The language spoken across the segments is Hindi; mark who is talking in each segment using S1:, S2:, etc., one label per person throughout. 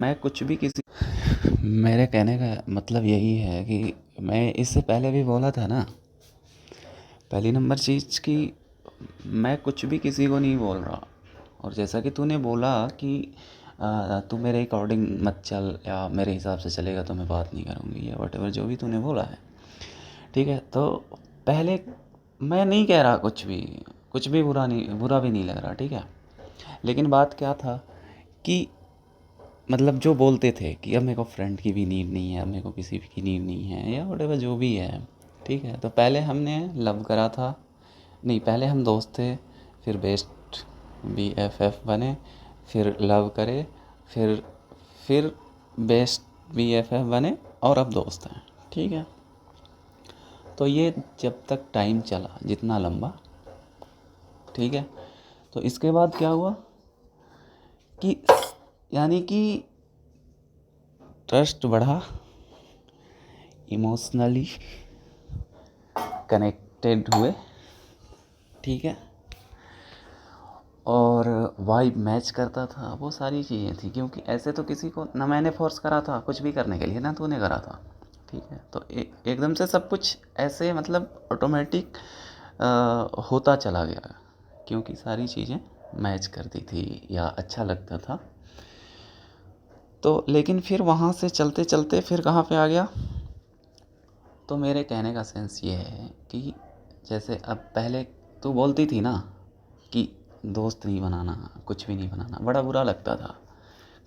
S1: मैं कुछ भी किसी मेरे कहने का मतलब यही है कि मैं इससे पहले भी बोला था ना। पहली नंबर चीज़ कि मैं कुछ भी किसी को नहीं बोल रहा। और जैसा कि तूने बोला कि तू मेरे अकॉर्डिंग मत चल या मेरे हिसाब से चलेगा तो मैं बात नहीं करूँगी या वट जो भी तूने बोला है। ठीक है, तो पहले मैं नहीं कह रहा कुछ भी बुरा भी नहीं लग रहा। ठीक है, लेकिन बात क्या था कि मतलब जो बोलते थे कि अब मेरे को फ्रेंड की भी नीड नहीं है, अब मेरे को किसी की नीड नहीं है या व्हाटएवर जो भी है। ठीक है, तो पहले हमने लव करा था, नहीं पहले हम दोस्त थे, फिर बेस्ट BFF बने, फिर लव करे, फिर फिर बेस्ट BFF बने और अब दोस्त हैं। ठीक है, तो ये जब तक टाइम चला जितना लंबा, ठीक है, तो इसके बाद क्या हुआ कि यानी कि ट्रस्ट बढ़ा, इमोशनली कनेक्टेड हुए। ठीक है, और वाइब मैच करता था, वो सारी चीज़ें थी, क्योंकि ऐसे तो किसी को ना मैंने फोर्स करा था कुछ भी करने के लिए ना तूने करा था। ठीक है, तो एकदम से सब कुछ ऐसे मतलब ऑटोमेटिक होता चला गया, क्योंकि सारी चीज़ें मैच करती थी या अच्छा लगता था। तो लेकिन फिर वहाँ से चलते चलते फिर कहाँ पे आ गया। तो मेरे कहने का सेंस ये है कि जैसे अब पहले तू बोलती थी ना कि दोस्त नहीं बनाना, कुछ भी नहीं बनाना, बड़ा बुरा लगता था।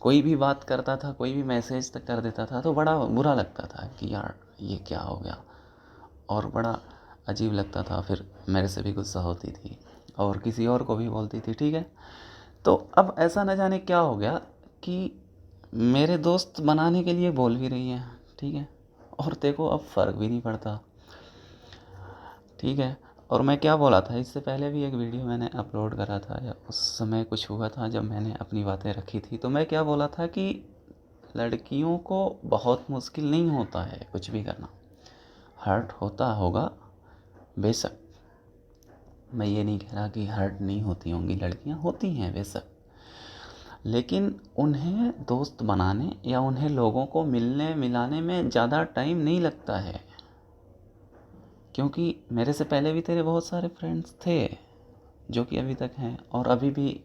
S1: कोई भी बात करता था, कोई भी मैसेज तक कर देता था तो बड़ा बुरा लगता था कि यार ये क्या हो गया, और बड़ा अजीब लगता था। फिर मेरे से भी गुस्सा होती थी और किसी और को भी बोलती थी। ठीक है, तो अब ऐसा न जाने क्या हो गया कि मेरे दोस्त बनाने के लिए बोल भी रही हैं। ठीक है, और तेरे को अब फ़र्क भी नहीं पड़ता। ठीक है, और मैं क्या बोला था इससे पहले भी एक वीडियो मैंने अपलोड करा था, या उस समय कुछ हुआ था जब मैंने अपनी बातें रखी थी, तो मैं क्या बोला था कि लड़कियों को बहुत मुश्किल नहीं होता है कुछ भी करना। हर्ट होता होगा बेशक, मैं ये नहीं कह रहा कि हर्ट नहीं होती होंगी, लड़कियां होती हैं बेशक, लेकिन उन्हें दोस्त बनाने या उन्हें लोगों को मिलने मिलाने में ज़्यादा टाइम नहीं लगता है। क्योंकि मेरे से पहले भी तेरे बहुत सारे फ्रेंड्स थे जो कि अभी तक हैं, और अभी भी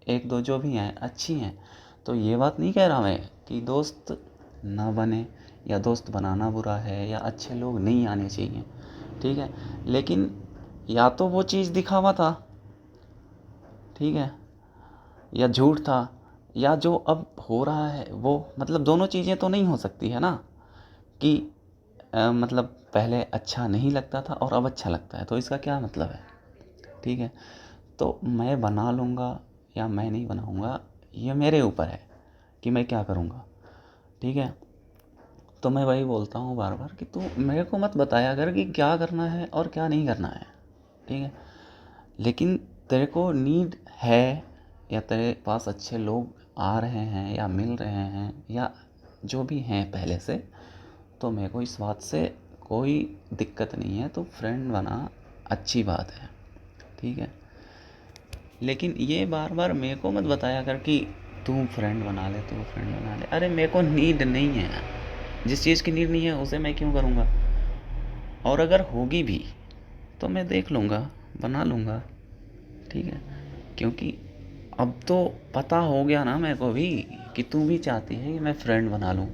S1: एक दो जो भी हैं अच्छी हैं। तो ये बात नहीं कह रहा मैं कि दोस्त ना बने या दोस्त बनाना बुरा है या अच्छे लोग नहीं आने चाहिए। ठीक है, लेकिन या तो वो चीज़ दिखावा था, ठीक है, या झूठ था, या जो अब हो रहा है वो मतलब दोनों चीज़ें तो नहीं हो सकती है ना कि मतलब पहले अच्छा नहीं लगता था और अब अच्छा लगता है, तो इसका क्या मतलब है। ठीक है, तो मैं बना लूँगा या मैं नहीं बनाऊँगा, ये मेरे ऊपर है कि मैं क्या करूँगा। ठीक है, तो मैं वही बोलता हूँ बार बार कि तू मेरे को मत बताया कर कि क्या करना है और क्या नहीं करना है। ठीक है, लेकिन तेरे को नीड है या तेरे पास अच्छे लोग आ रहे हैं या मिल रहे हैं या जो भी हैं पहले से, तो मेरे को इस बात से कोई दिक्कत नहीं है, तो फ्रेंड बना, अच्छी बात है। ठीक है, लेकिन ये बार बार मेरे को मत बताया कर कि तू फ्रेंड बना ले, तू फ्रेंड बना ले। अरे मेरे को नीड नहीं है, जिस चीज़ की नीड नहीं है उसे मैं क्यों करूँगा। और अगर होगी भी तो मैं देख लूँगा, बना लूँगा। ठीक है, क्योंकि अब तो पता हो गया ना मेरे को भी कि तू भी चाहती है कि मैं फ्रेंड बना लूँ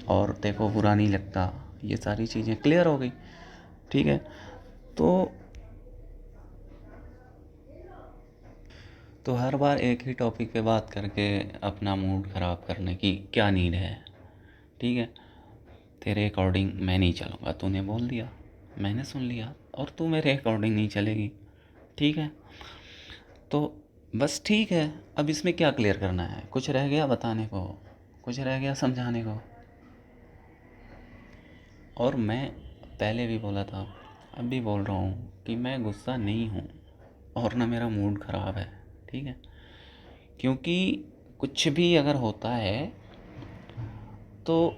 S1: और तेरे को बुरा नहीं लगता, ये सारी चीज़ें क्लियर हो गई। ठीक है, तो हर बार एक ही टॉपिक पे बात करके अपना मूड ख़राब करने की क्या नीड है। ठीक है, तेरे अकॉर्डिंग मैं नहीं चलूँगा, तूने बोल दिया, मैंने सुन लिया, और तू मेरे अकॉर्डिंग नहीं चलेगी। ठीक है, तो बस ठीक है। अब इसमें क्या क्लियर करना है, कुछ रह गया बताने को, कुछ रह गया समझाने को। और मैं पहले भी बोला था, अब भी बोल रहा हूँ कि मैं गुस्सा नहीं हूँ और ना मेरा मूड ख़राब है। ठीक है, क्योंकि कुछ भी अगर होता है तो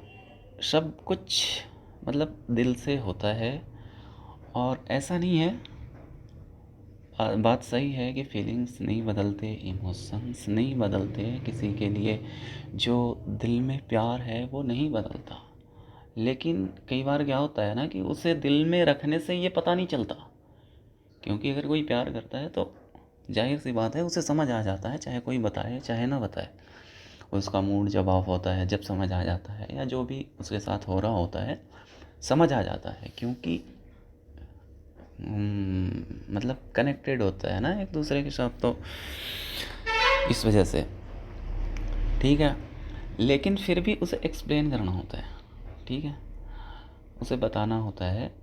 S1: सब कुछ मतलब दिल से होता है, और ऐसा नहीं है बात सही है कि फीलिंग्स नहीं बदलते, इमोशंस नहीं बदलते, किसी के लिए जो दिल में प्यार है वो नहीं बदलता। लेकिन कई बार क्या होता है ना कि उसे दिल में रखने से ये पता नहीं चलता, क्योंकि अगर कोई प्यार करता है तो जाहिर सी बात है उसे समझ आ जाता है, चाहे कोई बताए चाहे ना बताए। उसका मूड जब ऑफ होता है, जब समझ आ जाता है, या जो भी उसके साथ हो रहा होता है समझ आ जाता है, क्योंकि मतलब कनेक्टेड होता है ना एक दूसरे के साथ, तो इस वजह से ठीक है। लेकिन फिर भी उसे एक्सप्लेन करना होता है, ठीक है, उसे बताना होता है।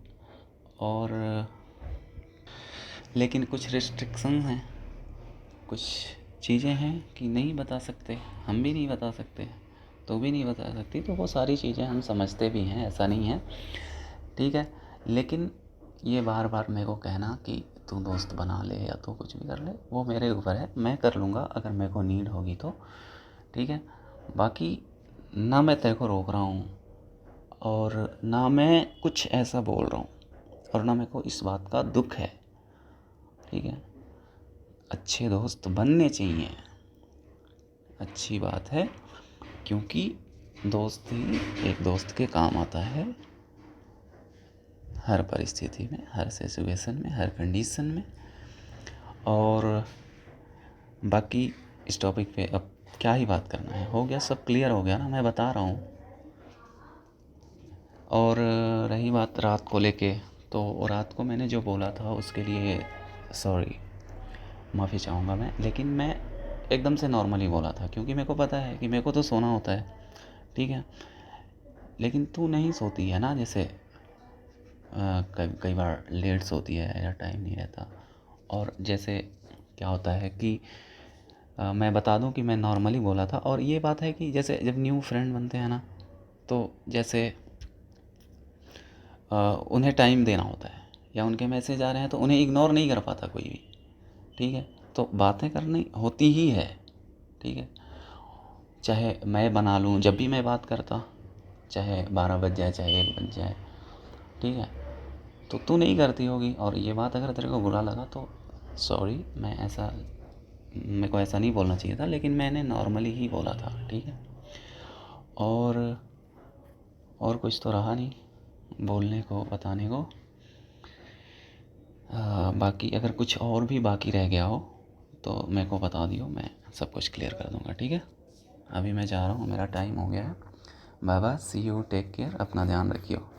S1: और लेकिन कुछ रिस्ट्रिक्शन हैं, कुछ चीज़ें हैं कि नहीं बता सकते, हम भी नहीं बता सकते, तो भी नहीं बता सकती, तो वो सारी चीज़ें हम समझते भी हैं, ऐसा नहीं है, ठीक है। लेकिन ये बार बार मेरे को कहना कि तू दोस्त बना ले या तू कुछ भी कर ले, वो मेरे ऊपर है, मैं कर लूँगा अगर मेरे को नीड होगी तो, ठीक है। बाकी ना मैं तेरे को रोक रहा हूँ और ना मैं कुछ ऐसा बोल रहा हूँ, और ना मेरे को इस बात का दुख है, ठीक है। अच्छे दोस्त बनने चाहिए, अच्छी बात है, क्योंकि दोस्त ही एक दोस्त के काम आता है, हर परिस्थिति में, हर सिचुएशन में, हर कंडीशन में। और बाकी इस टॉपिक पे अब क्या ही बात करना है, हो गया, सब क्लियर हो गया ना, मैं बता रहा हूँ। और रही बात रात को लेके, तो रात को मैंने जो बोला था उसके लिए सॉरी, माफ़ी चाहूँगा मैं, लेकिन मैं एकदम से नॉर्मली बोला था, क्योंकि मेरे को पता है कि मेरे को तो सोना होता है, ठीक है। लेकिन तू नहीं सोती है ना, जैसे कई कई बार लेट सोती है या टाइम नहीं रहता। और जैसे क्या होता है कि मैं बता दूं कि मैं नॉर्मली बोला था, और ये बात है कि जैसे जब न्यू फ्रेंड बनते हैं ना, तो जैसे उन्हें टाइम देना होता है, या उनके मैसेज आ रहे हैं तो उन्हें इग्नोर नहीं कर पाता कोई भी, ठीक है। तो बातें करनी होती ही है, ठीक है, चाहे मैं बना लूँ जब भी मैं बात करता, चाहे 12 बज जाए चाहे 1 बज जाए, ठीक है। तो तू नहीं करती होगी, और ये बात अगर तेरे को बुरा लगा तो सॉरी, मैं ऐसा, मेरे को ऐसा नहीं बोलना चाहिए था, लेकिन मैंने नॉर्मली ही बोला था, ठीक है। और कुछ तो रहा नहीं बोलने को, बताने को। बाकी अगर कुछ और भी बाकी रह गया हो तो मेरे को बता दियो, मैं सब कुछ क्लियर कर दूँगा, ठीक है। अभी मैं जा रहा हूँ, मेरा टाइम हो गया है। Bye bye, see you, take care, अपना ध्यान रखियो।